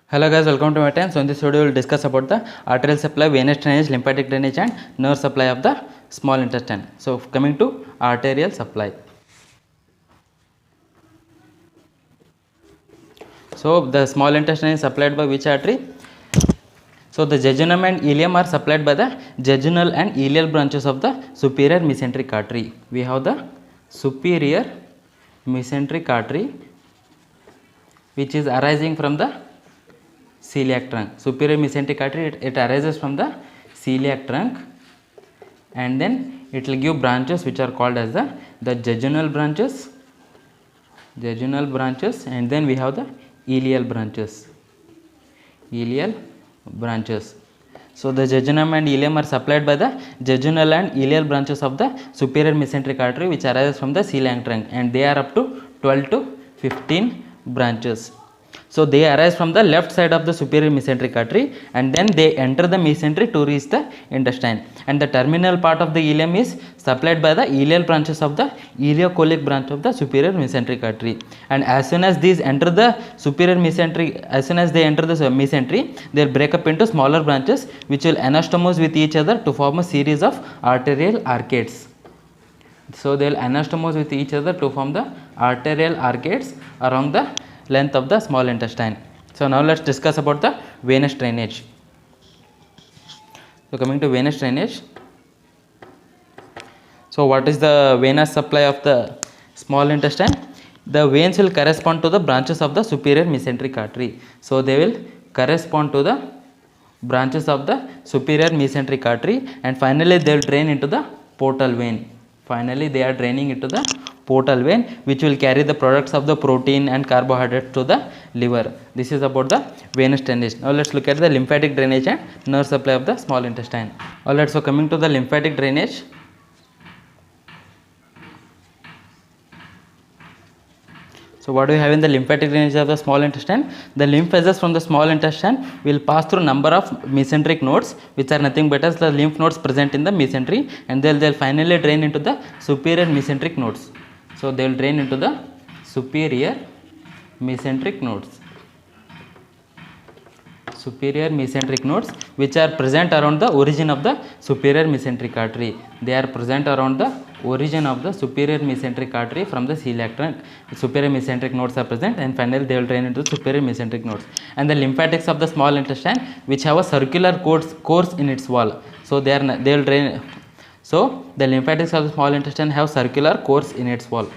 Hello guys, welcome to my channel. So in this video we will discuss about the arterial supply, venous drainage, lymphatic drainage and nerve supply of the small intestine. So coming to arterial supply. So the small intestine is supplied by which artery? So the jejunum and ileum are supplied by the jejunal and ileal branches of the superior mesenteric artery. We have the superior mesenteric artery which is arising from the celiac trunk. Superior mesenteric artery, it arises from the celiac trunk, and then it will give branches which are called as the jejunal branches, and then we have the ileal branches. So the jejunum and ileum are supplied by the jejunal and ileal branches of the superior mesenteric artery which arises from the celiac trunk, and they are up to 12 to 15 branches. So they arise from the left side of the superior mesenteric artery, and then they enter the mesentery to reach the intestine, and the terminal part of the ileum is supplied by the ileal branches of the ileocolic branch of the superior mesenteric artery. And as soon as these enter the superior mesentery, they will break up into smaller branches which will anastomose with each other to form a series of arterial arcades. So they will anastomose with each other to form the arterial arcades along the length of the small intestine. So now let's discuss about the venous drainage. So coming to venous drainage. So what is the venous supply of the small intestine? The veins will correspond to the branches of the superior mesenteric artery. So they will correspond to the branches of the superior mesenteric artery, and finally they will drain into the portal vein. Finally they are draining into the portal vein, which will carry the products of the protein and carbohydrates to the liver. This is about the venous drainage. Now let's look at the lymphatic drainage and nerve supply of the small intestine. Alright, so coming to the lymphatic drainage. So what do we have in the lymphatic drainage of the small intestine? The lymph vessels from the small intestine will pass through number of mesenteric nodes, which are nothing but as the lymph nodes present in the mesentery, and they'll finally drain into the superior mesenteric nodes. So they will drain into the superior mesenteric nodes. Which are present around the origin of the superior mesenteric artery. They are present around the origin of the superior mesenteric artery from the celiac trunk. The superior mesenteric nodes are present, and finally they will drain into the superior mesenteric nodes. And the lymphatics of the small intestine, which have a circular course in its wall. So they will drain. So the lymphatics of the small intestine have circular course in its wall.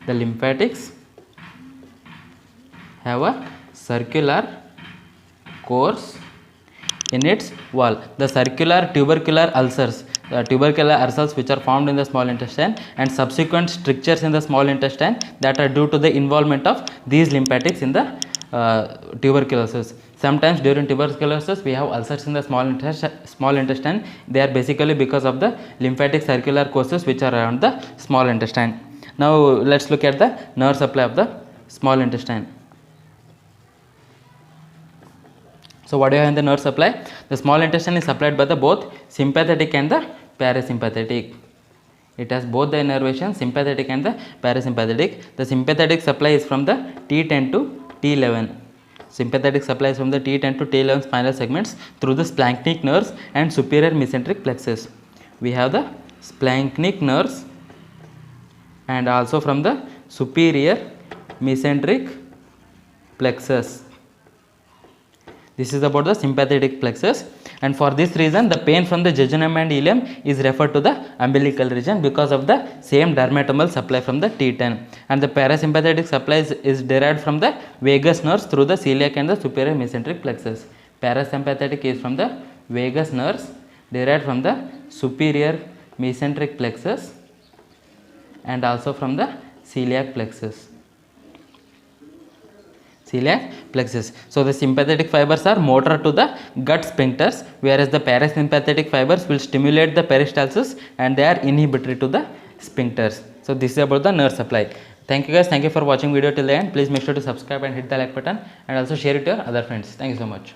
The lymphatics have a circular course in its wall. The circular tubercular ulcers, which are formed in the small intestine, and subsequent strictures in the small intestine that are due to the involvement of these lymphatics in the tuberculosis. Sometimes during tuberculosis we have ulcers in the small intestine. They are basically because of the lymphatic circular courses which are around the small intestine. Now let's look at the nerve supply of the small intestine. So what do you have in the nerve supply? The small intestine is supplied by the both sympathetic and the parasympathetic. It has both the innervation, sympathetic and the parasympathetic. The sympathetic supply is from the T10 to T11. Sympathetic supply is from the T10 to T11 spinal segments through the splanchnic nerves and superior mesenteric plexus. We have the splanchnic nerves and also from the superior mesenteric plexus. This is about the sympathetic plexus, and for this reason the pain from the jejunum and ileum is referred to the umbilical region because of the same dermatomal supply from the T10. And the parasympathetic supply is derived from the vagus nerves through the celiac and the superior mesenteric plexus. Parasympathetic is from the vagus nerves derived from the superior mesenteric plexus and also from the celiac plexus. So the sympathetic fibers are motor to the gut sphincters, whereas the parasympathetic fibers will stimulate the peristalsis and they are inhibitory to the sphincters. So this is about the nerve supply. Thank you guys. Thank you for watching video till the end. Please make sure to subscribe and hit the like button, and also share it to your other friends. Thank you so much.